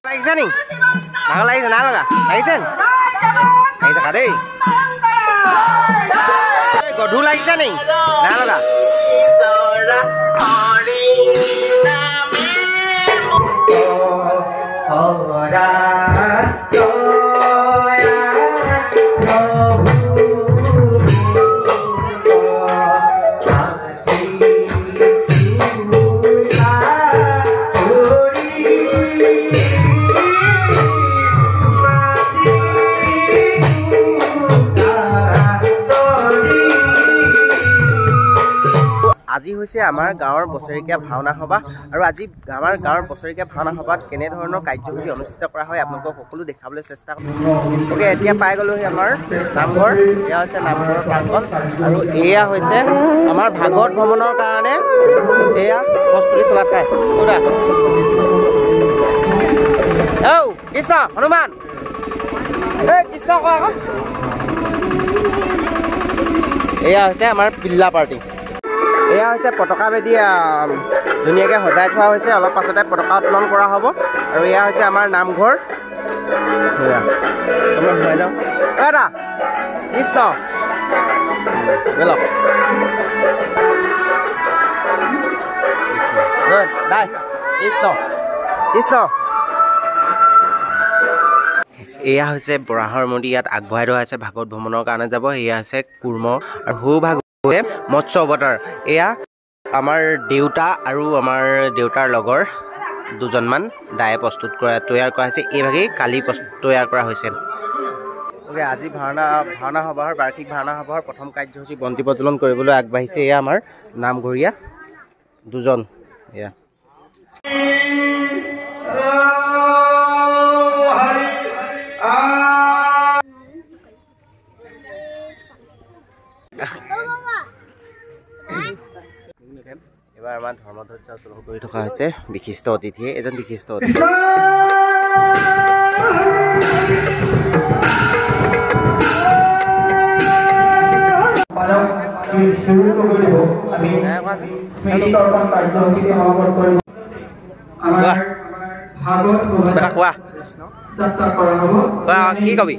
লাগিছে নি ভাগৰ লাগিছে না লগা লাগিছে লাগিছে খা দেই গধু লাগিছে নি না লগা আজি হৈছে আমাৰ গাঁৱৰ বছৰেকীয়া ভাওনা সভা আৰু আজি আমাৰ গাঁৱৰ বছৰেকীয়া ভাওনা সভাত কেনে ধৰণৰ কাৰ্যসূচী অনুষ্ঠিত কৰা হয় আপোনালোকক সকলো দেখাবলৈ চেষ্টা কৰিম। ওকে এতিয়া পাই গ'লোহি আমাৰ নামঘৰ এয়া হৈছে নামঘৰৰ প্ৰাংগণ আৰু এয়া হৈছে আমাৰ ভাগৱত ভ্ৰমণৰ কাৰণে এয়া প্ৰস্তুতি চলাই খায় ঔ কৃষ্ণ হনুমান এই কৃষ্ণ কোৱা আকৌ এয়া হৈছে আমাৰ পিল্লা পাৰ্টি এয়া হৈছে পতাকা বেদী ধুনীয়াকৈ সজাই থোৱা হৈছে অলপ পাছতে পতাকা উত্তোলন কৰা হ'ব আৰু এয়া হৈছে আমাৰ নামঘৰ সোমাই যাওঁ দাদা কৃষ্ণ কৃষ্ণ কৃষ্ণ এয়া হৈছে বৰাহৰ মন্দিৰ ইয়াত আগবঢ়াই থোৱা হৈছে ভাগৱত ভ্ৰমণৰ কাৰণে যাব এয়া হৈছে কুৰ্ম আৰু সৌ ভাগ মৎস্য অৱতাৰ এয়া আমাৰ দেউতা আৰু আমাৰ দেউতাৰ লগৰ দুজনমান দায়ে প্ৰস্তুত কৰা তৈয়াৰ কৰা হৈছে এইভাগেই কালি তৈয়াৰ কৰা হৈছে ওকে আজি ভাওনা সভাৰ বাৰ্ষিক ভাওনা সভাৰ প্ৰথম কাৰ্যসূচী বন্তি প্ৰজ্বলন কৰিবলৈ আগবাঢ়িছে এয়া আমাৰ নামঘৰীয়া দুজন এয়া এবাৰ আমাৰ ধৰ্মধ্বজা উত্তোলন কৰি থকা হৈছে বিশিষ্ট অতিথিয়ে এজন বিশিষ্ট অতিথি কি কবি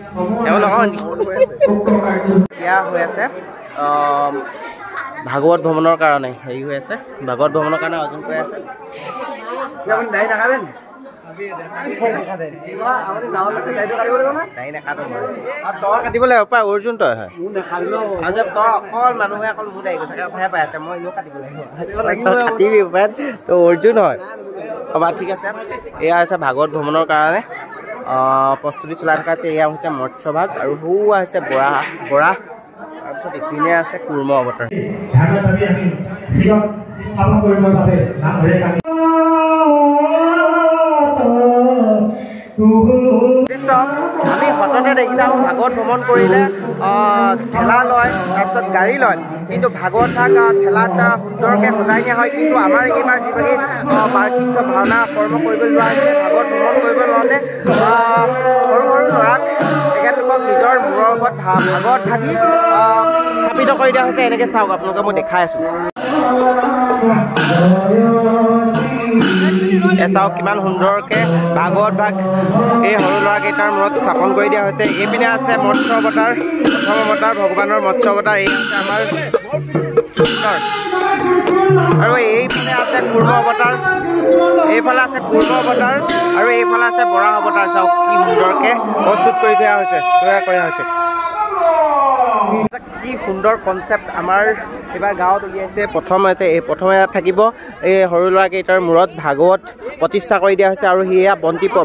এয়া হৈ আছে ভাগৱত ভ্ৰমণৰ কাৰণে হেৰি হৈ আছে ভাগৱত ভ্ৰমণৰ কাৰণে আয়োজন কৰি আছে কাটিব লাগিব পাই অৰ্জুন তই হয় অকল মানুহে অকল মোৰ দায়ী গৈছে কথাহে পাই আছে মই এনেও কাটিব লাগিব কাটিবি উপায় তই অৰ্জুন হয় হ'ব ঠিক আছে এয়া হৈছে ভাগৱত ভ্ৰমণৰ কাৰণে প্ৰস্তুতি চলাই থকা আছে এয়া হৈছে মৎস্য ভাগ আৰু সৌ হৈছে বৰা তাৰপিছত ইপিনে আছে কুৰ্ম অৱতাৰ আমি সততে দেখি থাকোঁ ভাগৱত ভ্ৰমণ কৰিলে ঠেলা লয় তাৰপিছত গাড়ী লয় কিন্তু ভাগৱত ভাগ ঠেলাত সুন্দৰকৈ সজাই নিয়া হয় কিন্তু আমাৰ এইবাৰ যিভাগে বাৰ্ষিক ভাওনা কৰ্ম কৰিবলৈ লোৱা হৈছে ভাগৱত ভ্ৰমণ কৰিব লওঁতে সৰু সৰু ল'ৰাক তেখেতলোকক নিজৰ মূৰৰ ওপৰত ভাগৱত ভাগি স্থাপিত কৰি দিয়া হৈছে এনেকৈ চাওক আপোনালোকে মই দেখাই আছোঁ চাওক কিমান সুন্দৰকৈ ভাগৱত ভাগ এই সৰু ল'ৰাকেইটাৰ মূৰত স্থাপন কৰি দিয়া হৈছে এইপিনে আছে মৎস্য অৱতাৰ প্ৰথম অৱতাৰ ভগৱানৰ মৎস্য অৱতাৰ এই আছে আমাৰ আৰু এইপিনে আছে কুৰ্ম অৱতাৰ এইফালে আছে কুৰ্ম অৱতাৰ আৰু এইফালে আছে বৰাহ অৱতাৰ চাওক কি সুন্দৰকৈ প্ৰস্তুত কৰি থোৱা হৈছে তৈয়াৰ কৰা হৈছে কি সুন্দৰ কনচেপ্ট আমাৰ এইবাৰ গাঁৱত উলিয়াইছে প্ৰথমে থাকিব এই সৰু ল'ৰাকেইটাৰ মূৰত ভাগৱত প্ৰতিষ্ঠা কৰি দিয়া হৈছে আৰু সেয়া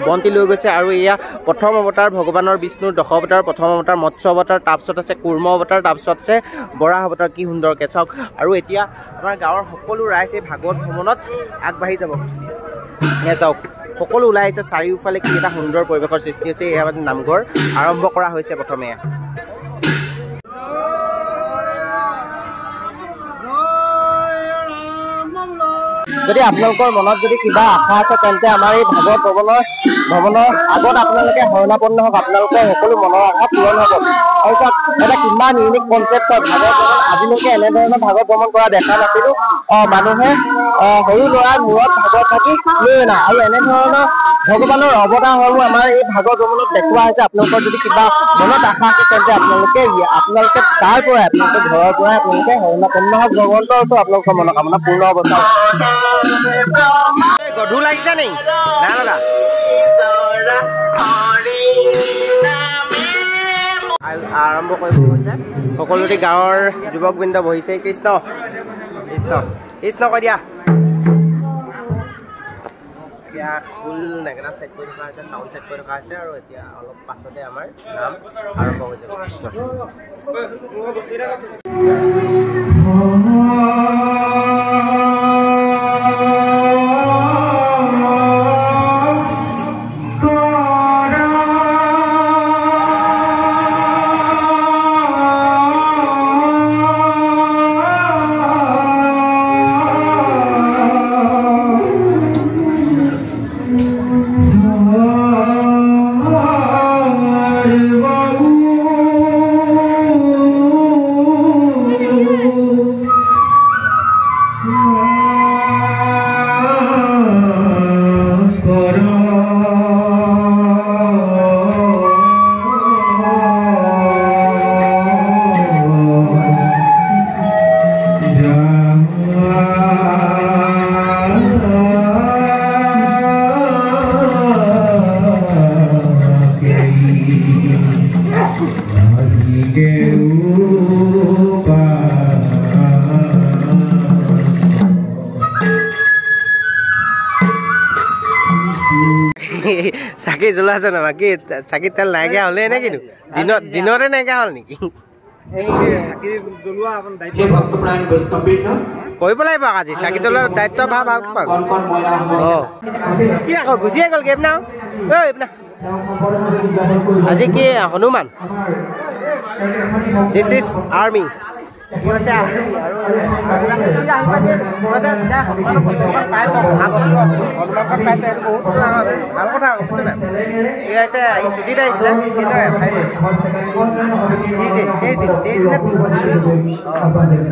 বন্তি লৈ গৈছে আৰু এয়া প্ৰথম অৱতাৰ ভগৱানৰ বিষ্ণুৰ দশ অৱতাৰ প্ৰথম অৱতাৰ মৎস্য অৱতাৰ তাৰপিছত আছে কুৰ্ম অৱতাৰ তাৰপিছত আছে বৰাহ অৱতাৰ কি সুন্দৰকৈ চাওক আৰু এতিয়া আমাৰ গাঁৱৰ সকলো ৰাইজ এই ভাগৱত ভ্ৰমণত আগবাঢ়ি যাব এয়া চাওক সকলো ওলাই আহিছে চাৰিওফালে কি এটা সুন্দৰ পৰিৱেশৰ সৃষ্টি হৈছে এয়া মানে নামঘৰ আৰম্ভ কৰা হৈছে প্ৰথমে যদি আপোনালোকৰ মনত যদি কিবা আশা আছে তেন্তে আমাৰ এই ভাগৱত ভৱনৰ আগত আপোনালোকে শৰণাপন্ন হওক, আপোনালোকৰ সকলো মনৰ আশা পূৰণ হ'ব। আৰু তাত এটা কিমান ইউনিক কনচেপ্ট হয় ভাগৱত ভ্ৰমণ। আজিলৈকে এনেধৰণৰ ভাগৱত ভ্ৰমণ কৰা দেখা নাছিলো। মানুহে সৰু ল'ৰাৰ মূৰত ভাগৱত থাকি লৈ নাই, আৰু এনেধৰণৰ ভগৱানৰ অৱতাৰসমূহ আমাৰ এই ভাগৱত ভ্ৰমণত দেখুওৱা হৈছে। আপোনালোকৰ যদি কিবা মনত আশা আছে তেন্তে আপোনালোকে তাৰ পৰাই আপোনালোকে ঘৰৰ পৰাই আপোনালোকে শৰণাপন্ন হওক ভগৱন্তৰ ওচৰত, আপোনালোকৰ মনোকামনা পূৰ্ণ হ'ব। গধুৰ লাগিছে নেকি? নাই লগা। আৰম্ভ কৰিব হৈছে, সকলোতে গাঁৱৰ যুৱকবৃন্দ বহিছে। কৃষ্ণ কৃষ্ণ কৃষ্ণ কৈ দিয়া। এতিয়া ফুল নেগেৰা চেক কৰি থকা হৈছে, চাউণ্ড চেক কৰি থকা হৈছে, আৰু এতিয়া অলপ পাছতে আমাৰ নাম আৰম্ভ হৈ যাব। কৃষ্ণ চাকি জ্বলাইছে না? বাকী চাকিত তেল নাইকিয়া হ'লে নে কিন্তু দিনতে নাইকিয়া হ'ল নেকি? কৰিব লাগিব আজি চাকি জ্বলোৱাৰ দায়িত্ব ভাল কি আকৌ গুচিয়ে গ'ল কি না? আজি কি হনুমান? This is army. ভাল কথা ছুটীত আহিছিলে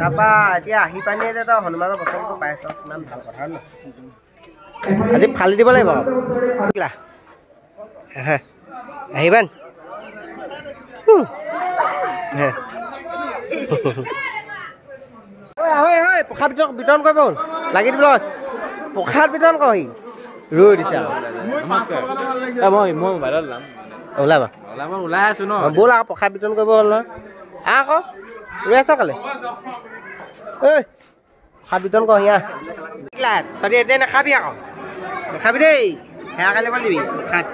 তাৰপৰা এতিয়া আহি পানীয়ে যে তই হনুমানৰ বছৰটো পাইছ, কিমান ভাল কথা ন? আজি ফালি দিব লাগিব। আহিবা প্ৰসাদ বিতৰণ কৰিব হ'ল, লাগি দিব প্ৰসাদ বিতৰণ কৰহি ৰৈ দিছে। ওলাবা ওলাই আছো ন, ব'ল আকৌ প্ৰসাদ বিতৰণ কৰিব হ'ল নহয়। আকৌ ৰৈ আছ কালে ঐ, প্ৰসাদ বিতৰণ কৰহি তহঁতি এতিয়া নাখাবি, আকৌ নাখাবি দেই, সেয়া কালি পাল দিবি প্ৰসাদ।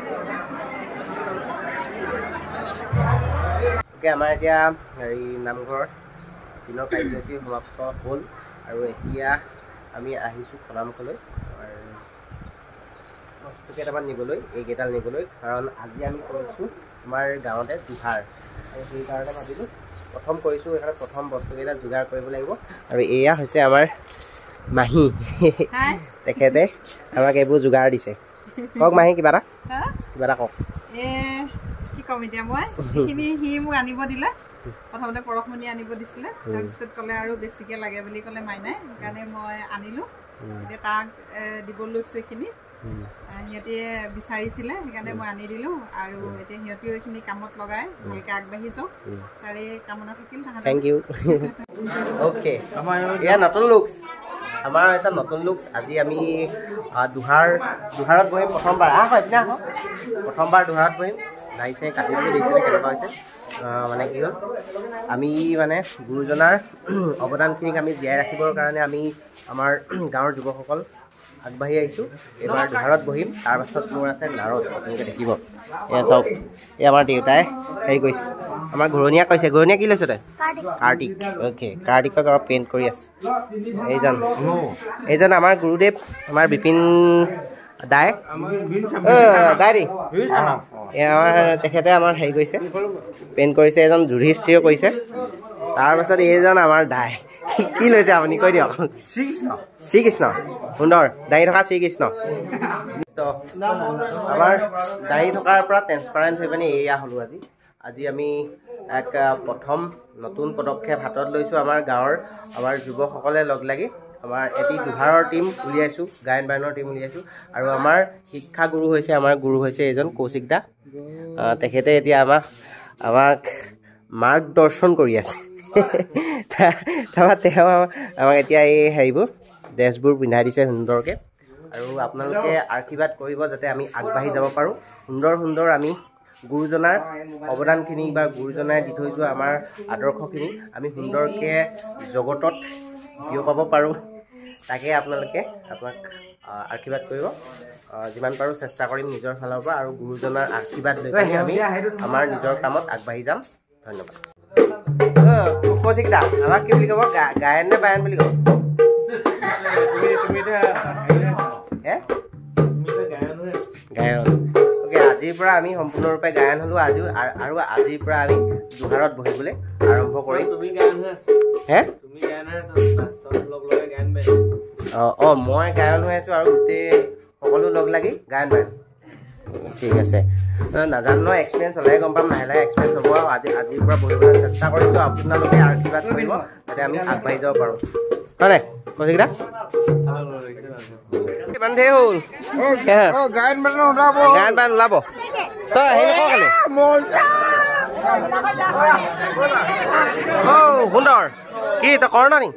আমাৰ এতিয়া হেৰি নামঘৰৰ দিনৰ কাৰ্যসূচী সমাপ্ত হ'ল, আৰু এতিয়া আমি আহিছোঁ খনামুখলৈ বস্তু কেইটামান নিবলৈ, এইকেইডাল নিবলৈ। কাৰণ আজি আমি কৰিছোঁ আমাৰ গাঁৱতে দুহাৰ, আৰু সেইকাৰণে ভাবিলোঁ প্ৰথম কৰিছোঁ সেইকাৰণে প্ৰথম বস্তুকেইটা যোগাৰ কৰিব লাগিব। আৰু এয়া হৈছে আমাৰ মাহী, তেখেতে আমাক এইবোৰ যোগাৰ দিছে। কওক মাহী, কিবা এটা কওক। কি ক'ম এতিয়া, মই এইখিনি সি মোক আনিব দিলে, প্ৰথমতে পৰশমণি আনিব দিছিলে, তাৰপিছত ক'লে আৰু বেছিকৈ লাগে বুলি ক'লে মাইনাই, সেইকাৰণে মই আনিলোঁ। এতিয়া তাক দিব লৈছোঁ এইখিনি, সিহঁতে বিচাৰিছিলে সেইকাৰণে মই আনি দিলোঁ। আৰু এতিয়া সিহঁতেও এইখিনি কামত লগাই ভালকৈ আগবাঢ়ি যাওক, তাৰে কামনা থাকিল। Thank U. অ'কে, এয়া নতুন লুকছ, আমাৰ এটা নতুন লুকছ। আজি আমি দুহাৰত বহিম প্ৰথমবাৰ। প্ৰথমবাৰ দুহাৰত বহিম। দাঢ়ি চাৰি কাটি দিলে দেখিছিলে কেনেকুৱা হৈছে। মানে কি হ'ল, আমি মানে গুৰুজনাৰ অৱদানখিনিক আমি জীয়াই ৰাখিবৰ কাৰণে আমি আমাৰ গাঁৱৰ যুৱকসকল আগবাঢ়ি আহিছোঁ। এইবাৰ দুহাৰত বহিম, তাৰপাছত মোৰ আছে নাৰত, আপোনালোকে দেখিব। এয়া চাওক, এই আমাৰ দেউতাই হেৰি কৰিছে, আমাৰ ঘূৰণীয়া কৈছে। ঘূৰণীয়া কি লৈছোঁ তই? কাৰ্তিক। অ'কে, কাৰ্তিকক আমাৰ পেইণ্ট কৰি আছে। এইজন আমাৰ গুৰুদেৱ, আমাৰ বিপিন দাই দাই আমাৰ তেখেতে আমাৰ হেৰি কৰিছে, পেইণ্ট কৰিছে। এজন যুধিষ্ঠিৰ কৰিছে, তাৰপাছত এইজন আমাৰ দাই কি লৈছে আপুনি কৈ দিয়ক শ্ৰীকৃষ্ণ সুন্দৰ দাঢ়ি থকা শ্ৰীকৃষ্ণ আমাৰ দাঢ়ি থকাৰ পৰা ট্ৰেন্সপাৰেণ্ট হৈ পিনে এয়া হ'লোঁ আজি আমি এক প্ৰথম নতুন পদক্ষেপ হাতত লৈছোঁ আমাৰ গাঁৱৰ আমাৰ যুৱকসকলে লগ লাগি আমাৰ এটি দুহাৰৰ টীম উলিয়াইছোঁ গায়ন বায়নৰ টীম উলিয়াইছোঁ আৰু আমাৰ শিক্ষাগুৰু হৈছে এজন কৌশিক দা তেখেতে এতিয়া আমাক মাৰ্গদৰ্শন কৰি আছে তেওঁ আমাক এতিয়া এই হেৰিবোৰ ড্ৰেছবোৰ পিন্ধাই দিছে সুন্দৰকৈ আৰু আপোনালোকে আশীৰ্বাদ কৰিব যাতে আমি আগবাঢ়ি যাব পাৰোঁ সুন্দৰ আমি গুৰুজনাৰ অৱদানখিনি বা গুৰুজনাই দি থৈ যোৱা আমাৰ আদৰ্শখিনি আমি সুন্দৰকৈ জগতত বিয়পাব পাৰোঁ তাকে আপোনাক আশীৰ্বাদ কৰিব যিমান পাৰোঁ চেষ্টা কৰিম নিজৰ ফালৰ পৰা আৰু গুৰুজনাৰ আশীৰ্বাদ লৈ আমি আমাৰ নিজৰ কামত আগবাঢ়ি যাম ধন্যবাদ কৌশিক দা আমাক কি বুলি ক'ব গায়ন নে বায়ন বুলি ক'ব গায়ন অ'কে আজিৰ পৰা আমি সম্পূৰ্ণৰূপে গায়ন হ'লোঁ আৰু আজিৰ পৰা আমি দুহাৰত বহিবলৈ আৰম্ভ কৰিম মই গায়ন হৈ আছোঁ আৰু গোটেই সকলো লগ লাগি গায়ন বায়ন ঠিক আছে নাজানো ন এক্সপিৰিয়েঞ্চ হ'লেহে গম পাম লাহে এক্সপিৰিয়েঞ্চ হ'ব আৰু আজিৰ পৰা বহিবলৈ চেষ্টা কৰিছোঁ আপোনালোকে আশীৰ্বাদ কৰিব যাতে আমি আগবাঢ়ি যাব পাৰোঁ হয় নাই কৌশিক দা ইমান ধেৰ হ'ল গায়ন বায়ন ওলাব তই হেৰি নকওঁ খালি সুন্দৰ কি তই কৰ নি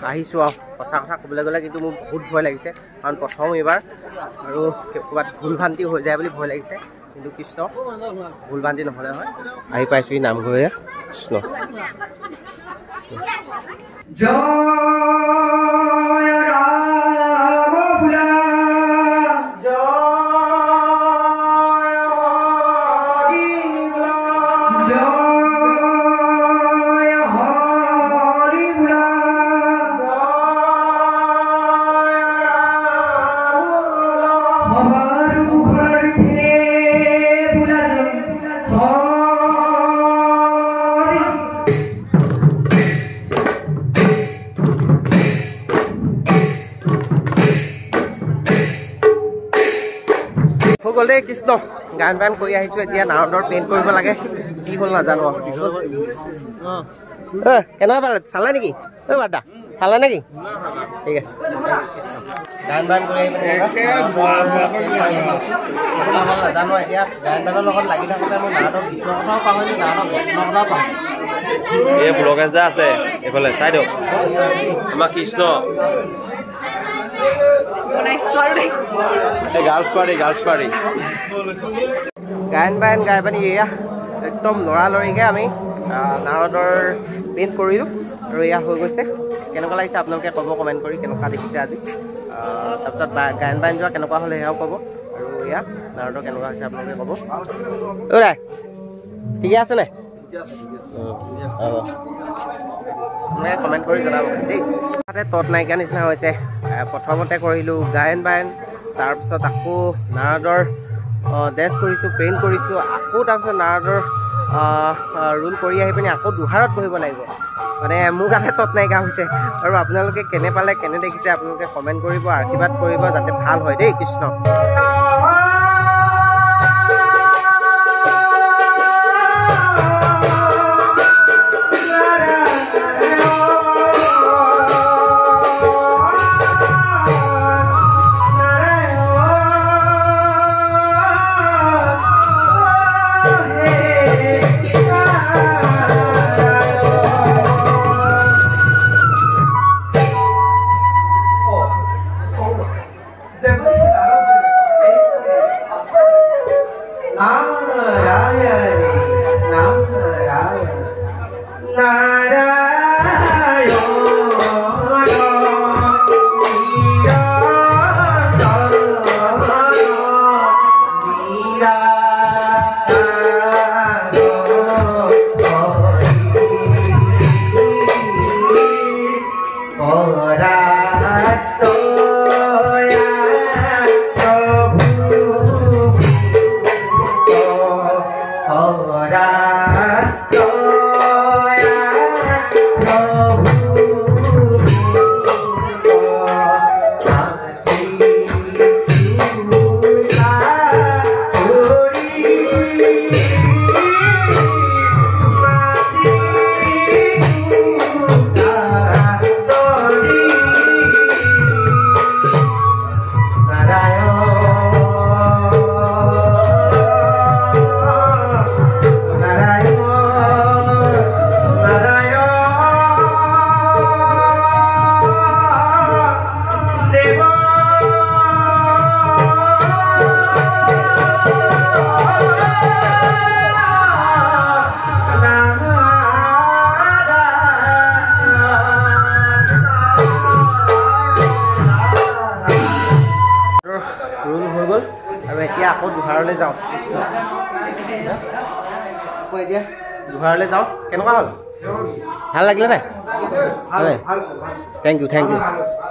আহিছোঁ আৰু সঁচা কথা ক'বলৈ গ'লে কিন্তু মোৰ বহুত ভয় লাগিছে কাৰণ প্ৰথম এইবাৰ আৰু ক'ৰবাত ভুল ভ্ৰান্তি হৈ যায় বুলি ভয় লাগিছে কিন্তু কৃষ্ণ ভুল ভ্ৰান্তি নহ'লে হয় আহি পাইছোঁ নামঘৰীয়া কৃষ্ণ গ'লে কৃষ্ণ গান বায়ন কৰি আহিছোঁ এতিয়া নাৰদৰ পেইণ্ট কৰিব লাগে কি হ'ল নাজানো কেনেকুৱা পালে চালে নেকি বাৰ্তা চালে নেকি ঠিক আছে গান বায়ন কৰি নাজানো এতিয়া গান বায়নৰ লগত লাগি থাকোঁতে মই নাৰদৰ গীতৰ কথাও পাহৰিলোঁ নাৰদৰ বচনৰ কথাও পাহৰিলোঁ এই ব্লগ এটা আছে এইফালে চাই দিয়ক আমাৰ কৃষ্ণ গায়ন বায়ন গাই পানি এয়া একদম লৰালৰিকৈ আমি নাৰদৰ পেইণ্ট কৰিলোঁ আৰু এয়া হৈ গৈছে কেনেকুৱা লাগিছে আপোনালোকে ক'ব কমেণ্ট কৰি কেনেকুৱা দেখিছে আজি তাৰপিছত গায়ন বায়ন যোৱা কেনেকুৱা হ'লে সেয়াও ক'ব আৰু এয়া নাৰদৰ কেনেকুৱা হৈছে আপোনালোকে ক'ব ৰাই ঠিকে আছেনে আপোনালোকে কমেণ্ট কৰি জনাব দেই তাতে তত নাইকিয়া নিচিনা হৈছে প্ৰথমতে কৰিলোঁ গায়ন বায়ন তাৰপিছত আকৌ নাৰদৰ ড্ৰেছ কৰিছোঁ পেইণ্ট কৰিছোঁ আকৌ তাৰপিছত নাৰদৰ ৰোল কৰি আহি পিনি আকৌ দুহাৰত বহিব লাগিব মানে মোৰ তাতে তত নাইকিয়া হৈছে আৰু আপোনালোকে কেনে পালে কেনে দেখিছে আপোনালোকে কমেণ্ট কৰিব আশীৰ্বাদ কৰিব যাতে ভাল হয় দেই কৃষ্ণ দুহাৰলৈ যাওঁ আকৌ এতিয়া দুহাৰলৈ যাওঁ কেনেকুৱা হ'ল ভাল লাগিলে নাই থেংক ইউ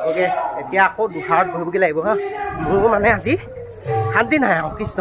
অ'কে এতিয়া আকৌ দুহাৰত বহিবগৈ লাগিব হা মোৰ মানে আজি শান্তি নাই আৰু কৃষ্ণ